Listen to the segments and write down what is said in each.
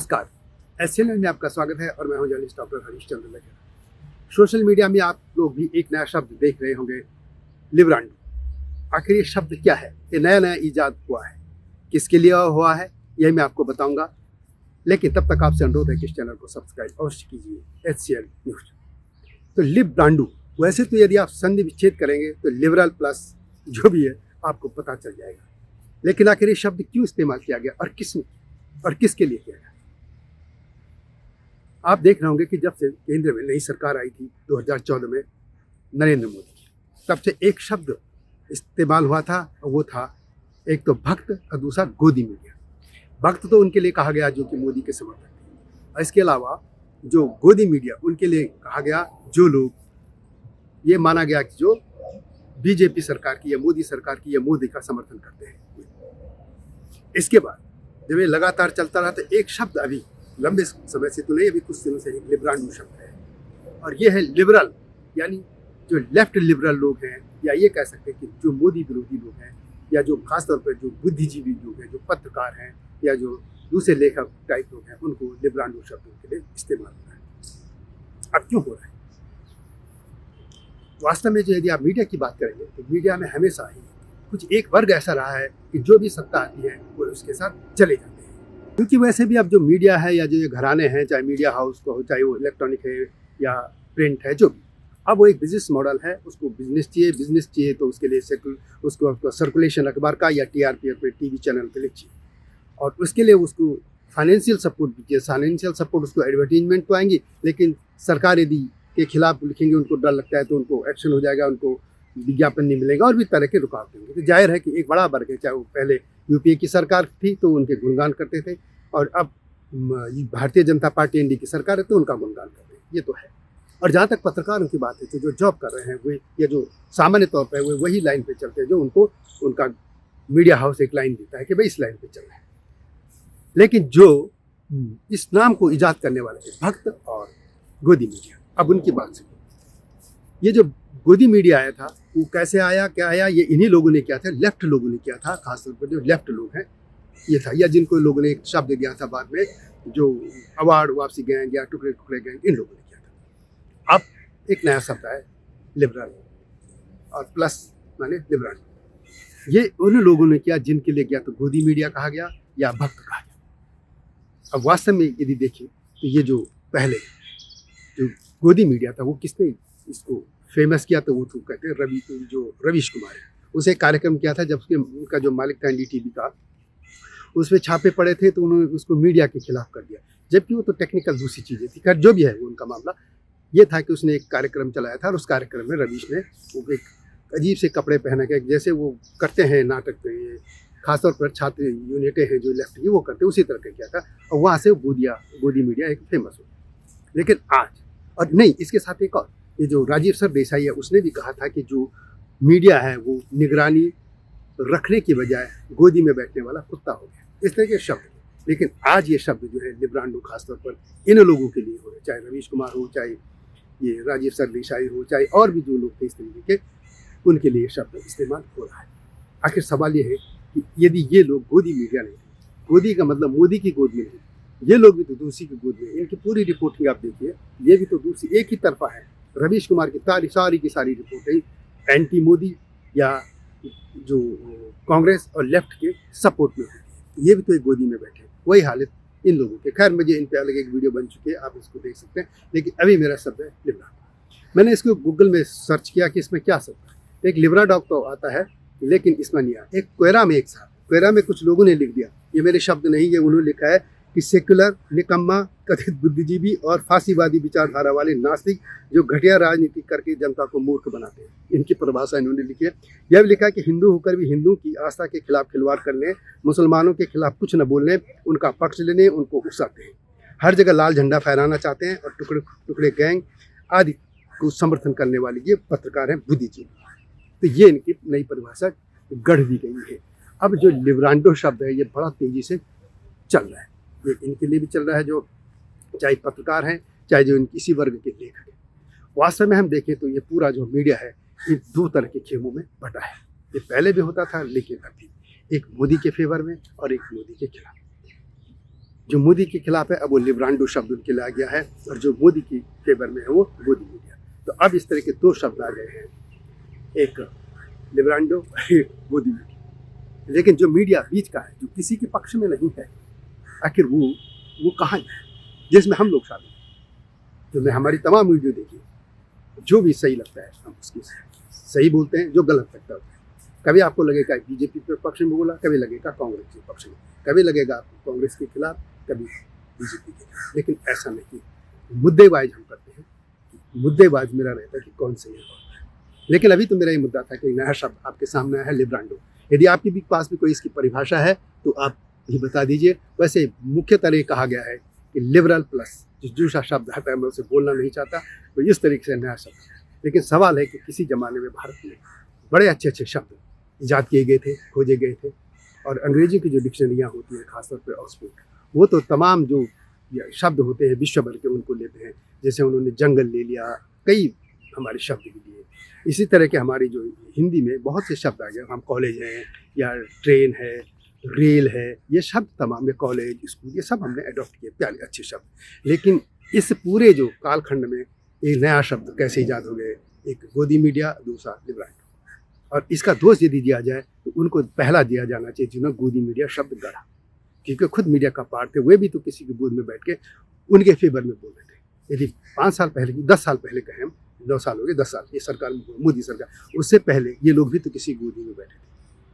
नमस्कार, एसएनएन में आपका स्वागत है और मैं हूं journalist doctor Harishchandra Lakhera. Social media में आप लोग भी एक नया शब्द देख रहे होंगे, लिब्रांडो। आखिर ये शब्द क्या है? ये नया ईजाद हुआ है, किसके लिए हुआ है यही मैं आपको बताऊंगा। लेकिन तब तक आपसे अनुरोध है कि इस चैनल को सब्सक्राइब अवश्य कीजिए, HCL न्यूज। तो लिब्रांडो, वैसे तो यदि आप संधि विच्छेद करेंगे तो लिबरल प्लस जो भी है आपको पता चल जाएगा। लेकिन आखिर ये शब्द क्यों इस्तेमाल किया गया और किसने और किसके लिए किया गया? आप देख रहे होंगे कि जब से केंद्र में नई सरकार आई थी 2014 में नरेंद्र मोदी की, तब से एक शब्द इस्तेमाल हुआ था और वो था एक तो भक्त और दूसरा गोदी मीडिया। भक्त तो उनके लिए कहा गया जो कि मोदी के समर्थक थे, और इसके अलावा जो गोदी मीडिया उनके लिए कहा गया जो लोग ये माना गया कि जो बीजेपी सरकार की या मोदी सरकार की या मोदी का समर्थन करते हैं। इसके बाद जब ये लगातार चलता रहा तो एक शब्द अभी लंबे समय से तो नहीं, अभी कुछ दिनों से लिब्रांडो शब्द है, और ये है लिबरल, यानी जो लेफ्ट लिबरल लोग हैं, या ये कह सकते हैं कि जो मोदी विरोधी लोग हैं, या जो खासतौर पर जो बुद्धिजीवी लोग हैं, जो पत्रकार हैं या जो दूसरे लेखक टाइप लोग हैं, उनको लिब्रांडो शब्द के लिए इस्तेमाल हो रहा है। अब क्यों हो रहा है? वास्तव में जो यदि आप मीडिया की बात करेंगे तो मीडिया में हमेशा ही कुछ एक वर्ग ऐसा रहा है कि जो भी सत्ता आती है वो उसके साथ चले जाते हैं। क्योंकि वैसे भी अब जो मीडिया है या जो ये घराने हैं, चाहे मीडिया हाउस को हो, चाहे वो इलेक्ट्रॉनिक है या प्रिंट है, जो भी, अब वो एक बिजनेस मॉडल है। उसको बिजनेस चाहिए तो उसके लिए उसको सर्कुलेशन अखबार का या TRP पे TV चैनल पे लिखिए, और उसके लिए उसको फाइनेंशियल सपोर्ट भी चाहिए। फाइनेंशियल सपोर्ट उसको एडवर्टीजमेंट तो आएंगी, लेकिन सरकार यदि के खिलाफ लिखेंगे, उनको डर लगता है तो उनको एक्शन हो जाएगा, उनको विज्ञापन नहीं मिलेगा और भी तरह के रुकावट होंगे। तो जाहिर है कि एक बड़ा वर्ग है, चाहे वो पहले UPA की सरकार थी तो उनके गुणगान करते थे, और अब भारतीय जनता पार्टी NDA की सरकार है तो उनका गुणगान करते हैं, ये तो है। और जहाँ तक पत्रकारों की बात है तो जो जॉब कर रहे हैं वे, या जो सामान्य तौर पर वो वही लाइन पे चलते हैं जो उनको उनका मीडिया हाउस एक लाइन देता है कि भाई इस लाइन पे चल रहे हैं। लेकिन जो इस नाम को ईजाद करने वाले थे भक्त और गोदी मीडिया, अब उनकी बात से ये जो गोदी मीडिया आया था वो कैसे आया, क्या आया, ये इन्हीं लोगों ने किया था, लेफ्ट लोगों ने किया था, खासतौर पर जो लेफ्ट लोग हैं ये था, या जिनको लोगों ने एक शब्द दिया था बाद में, जो अवार्ड वापसी गैंग या टुकड़े टुकड़े गैंग, इन लोगों ने किया था। अब एक नया शब्द है लिबरल, और प्लस माने लिबरल। ये उन लोगों ने किया जिनके लिए किया तो गोदी मीडिया कहा गया या भक्त कहा गया। अब वास्तव में यदि देखें तो ये जो पहले जो गोदी मीडिया था वो किसने इसको फेमस किया, तो वो तो कहते हैं रवीश कुमार है। उसे कार्यक्रम किया था जब उनका जो मालिक था NDTV का, उसमें छापे पड़े थे तो उन्होंने उसको मीडिया के खिलाफ कर दिया, जबकि वो तो टेक्निकल दूसरी चीज़ें थी। खैर जो भी है उनका मामला ये था कि उसने एक कार्यक्रम चलाया था, और उस कार्यक्रम में रवीश ने वो एक अजीब से कपड़े पहने के, जैसे वो करते हैं नाटक पे, ये खासतौर पर छात्र यूनिटें हैं जो लेफ्ट की वो करते, उसी तरह का किया था, और वहाँ से गोदी मीडिया एक फेमस हो। लेकिन आज, और नहीं, इसके साथ एक और, ये जो राजीव सरदेसाई है उसने भी कहा था कि जो मीडिया है वो निगरानी रखने की बजाय गोदी में बैठने वाला कुत्ता हो गया, इस तरह के शब्द। लेकिन आज ये शब्द जो है लिब्रांडो खासतौर पर इन लोगों के लिए हो रहे, चाहे रवीश कुमार हो, चाहे ये राजीव सरदेसाई हो, चाहे और भी जो लोग थे इस तरीके के, उनके लिए शब्द इस्तेमाल हो रहा है। आखिर सवाल ये है कि यदि ये लोग गोदी मीडिया नहीं, गोदी का मतलब मोदी की गोद में नहीं, ये लोग भी तो दूसरी की गोद में, इनकी पूरी रिपोर्टिंग आप देखिए, ये भी तो दूसरी एक ही तरफा है। रवीश कुमार की सारी की सारी रिपोर्टिंग एंटी मोदी या जो कांग्रेस और लेफ्ट के सपोर्ट में है। ये भी तो एक गोदी में बैठे, वही हालत इन लोगों के। खैर मुझे इन पे अलग एक वीडियो बन चुकी है, आप इसको देख सकते हैं, लेकिन अभी मेरा शब्द है लिब्रांडो। मैंने इसको गूगल में सर्च किया कि इसमें क्या शब्द है, एक लिब्राडॉग तो आता है लेकिन इसमें नहीं आया। एक कोयरा में, एक साथ कोयरा में कुछ लोगों ने लिख दिया, ये मेरे शब्द नहीं है, उन्होंने लिखा है कि सेक्युलर, निकम्मा, कथित बुद्धिजीवी और फांसीवादी विचारधारा वाले नास्तिक जो घटिया राजनीति करके जनता को मूर्ख बनाते हैं, इनकी परिभाषा इन्होंने लिखी है। यह भी लिखा है कि हिंदू होकर भी हिंदू की आस्था के खिलाफ खिलवाड़ करने, मुसलमानों के खिलाफ कुछ न बोलने, उनका पक्ष लेने, उनको उकसाते हैं, हर जगह लाल झंडा फहराना चाहते हैं, और टुकड़े टुकड़े गैंग आदि को समर्थन करने वाले ये पत्रकार हैं बुद्धिजीवी। तो ये इनकी नई परिभाषा गढ़ दी गई है। अब जो लिब्रांडो शब्द है ये बड़ा तेजी से चल रहा है, ये इनके लिए भी चल रहा है, जो चाहे पत्रकार हैं, चाहे जो इसी वर्ग के लेखक हैं। वास्तव में हम देखें तो ये पूरा जो मीडिया है ये दो तरह के खेमों में बटा है। ये पहले भी होता था, लेकिन अभी एक मोदी के फेवर में और एक मोदी के खिलाफ। जो मोदी के खिलाफ है अब वो लिब्रांडो शब्द उनके लिए आ गया है, और जो मोदी की फेवर में है वो गोदी मीडिया। तो अब इस तरह के दो शब्द आ गए हैं, एक लिब्रांडो, एक गोदी मीडिया। लेकिन जो मीडिया बीच का है, जो किसी के पक्ष में नहीं है, आखिर वो कहाँ है जिसमें हम लोग शामिल हैं। जो मैं हमारी तमाम वीडियो देखी, जो भी सही लगता है हम उसकी सही बोलते हैं, जो गलत लगता है कभी आपको लगेगा बीजेपी के पक्ष में बोला, कभी लगेगा कांग्रेस के पक्ष में, कभी लगेगा आपको कांग्रेस के खिलाफ, कभी बीजेपी के खिलाफ। लेकिन ऐसा नहीं, मुद्देबाज हम करते हैं। मुद्देबाज मेरा रहता है कि कौन सही है। लेकिन अभी तो मेरा ये मुद्दा था कि नया शब्द आपके सामने आया है, लिब्रांडो। यदि आपके भी पास भी कोई इसकी परिभाषा है तो आप ये बता दीजिए। वैसे मुख्यतः ये कहा गया है कि लिबरल प्लस जो दूसरा शब्द हटा, मैं उसे बोलना नहीं चाहता, तो इस तरीके से नया शब्द। लेकिन सवाल है कि किसी ज़माने में भारत में बड़े अच्छे अच्छे शब्द ईजाद किए गए थे, खोजे गए थे, और अंग्रेजी की जो डिक्शनरियाँ होती हैं, खासतौर पर ऑक्सफोर्ड, वो तो तमाम जो शब्द होते हैं विश्व भर के उनको लेते हैं। जैसे उन्होंने जंगल ले लिया, कई हमारे शब्द भी लिए। इसी तरह के हमारी जो हिंदी में बहुत से शब्द आ गए, हम कॉलेज हैं या ट्रेन है, रेल है, ये शब्द तमाम, ये कॉलेज, स्कूल, ये सब हमने अडॉप्ट किए, प्यारे अच्छे शब्द। लेकिन इस पूरे जो कालखंड में एक नया शब्द कैसे ईजाद हो गए, एक गोदी मीडिया, दूसरा लिब्रांडो। और इसका दोष यदि दिया जाए तो उनको पहला दिया जाना चाहिए जिन्होंने गोदी मीडिया शब्द गढ़ा, क्योंकि खुद मीडिया का पार्ट थे। वे भी तो किसी की गोद में बैठ के उनके फेवर में बोल रहे थे। यदि 5 साल पहले की, 10 साल पहले कहें, हम 9 साल हो गए, 10 साल ये सरकार, मोदी सरकार, उससे पहले ये लोग भी तो किसी गोदी में बैठे थे।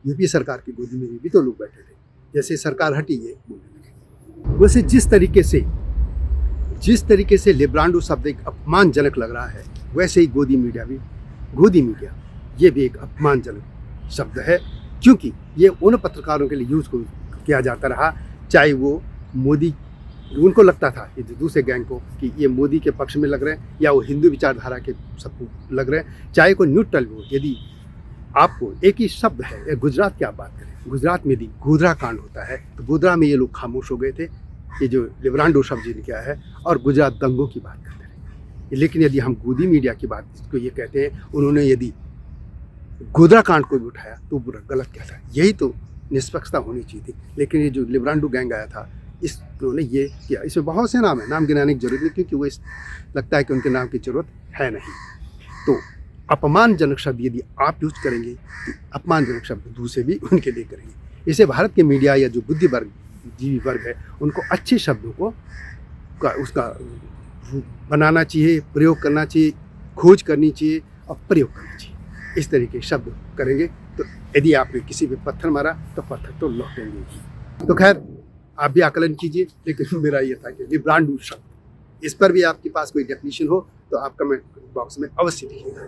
यूपी सरकार की गोदी में भी तो लोग बैठे थे। जैसे सरकार हटी, ये बोलने लगे। वैसे जिस तरीके से लिब्रांडो शब्द एक अपमानजनक लग रहा है, वैसे ही गोदी मीडिया ये भी एक अपमानजनक शब्द है, क्योंकि ये उन पत्रकारों के लिए यूज़ किया जाता रहा, चाहे वो मोदी, उनको लगता था ये दूसरे गैंग को कि ये मोदी के पक्ष में लग रहे हैं, या वो हिंदू विचारधारा के सबको लग रहे हैं, चाहे कोई न्यूट्रल हो। यदि आपको एक ही शब्द है, गुजरात की आप बात करें, गुजरात में यदि गोधरा कांड होता है तो गोधरा में ये लोग खामोश हो गए थे, ये जो लिब्रांडो शब्द जिनके आया है, और गुजरात दंगों की बात करते रहे। लेकिन यदि हम गोदी मीडिया की बात को ये कहते हैं, उन्होंने यदि गोधरा कांड को भी उठाया तो बुरा गलत क्या था, यही तो निष्पक्षता होनी चाहिए थी। लेकिन ये जो लिब्रांडो गैंग आया था, इन्होंने ये किया। इसमें बहुत से नाम है, नाम गिनाने की जरूरत नहीं, क्योंकि वो लगता है कि उनके नाम की जरूरत है नहीं। तो अपमानजनक शब्द यदि आप यूज करेंगे तो अपमानजनक शब्द दूसरे भी उनके लिए करेंगे। इसे भारत के मीडिया या जो बुद्धिजीवी वर्ग है, उनको अच्छे शब्दों को उसका बनाना चाहिए, प्रयोग करना चाहिए, खोज करनी चाहिए और प्रयोग करना चाहिए। इस तरीके के शब्द करेंगे तो यदि आपने किसी पे पत्थर मारा तो पत्थर तो लौटेंगे ही। तो खैर आप भी आकलन कीजिए। लेकिन मेरा ये था कि लिब्रांडो शब्द, इस पर भी आपके पास कोई डेफिनेशन हो तो आप कमेंट बॉक्स में अवश्य लिखिएगा।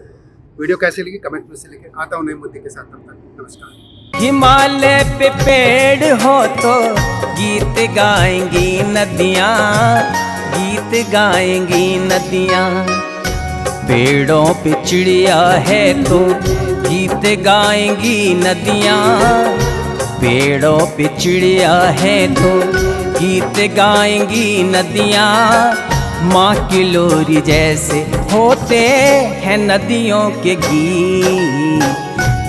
वीडियो कैसे लगी कमेंट में से लिखें। आता हूँ नए मुद्दे के साथ, तब तक नमस्कार। हिमालय पे पेड़ हो तो गीत गाएंगी नदियाँ, गीत गाएंगी नदियाँ। पेड़ों पे चिड़िया है तो गीत गाएंगी नदियाँ, पेड़ों पे चिड़िया है तो गीत गाएंगी नदियाँ। माँ की लोरी जैसे होते हैं नदियों के गीत।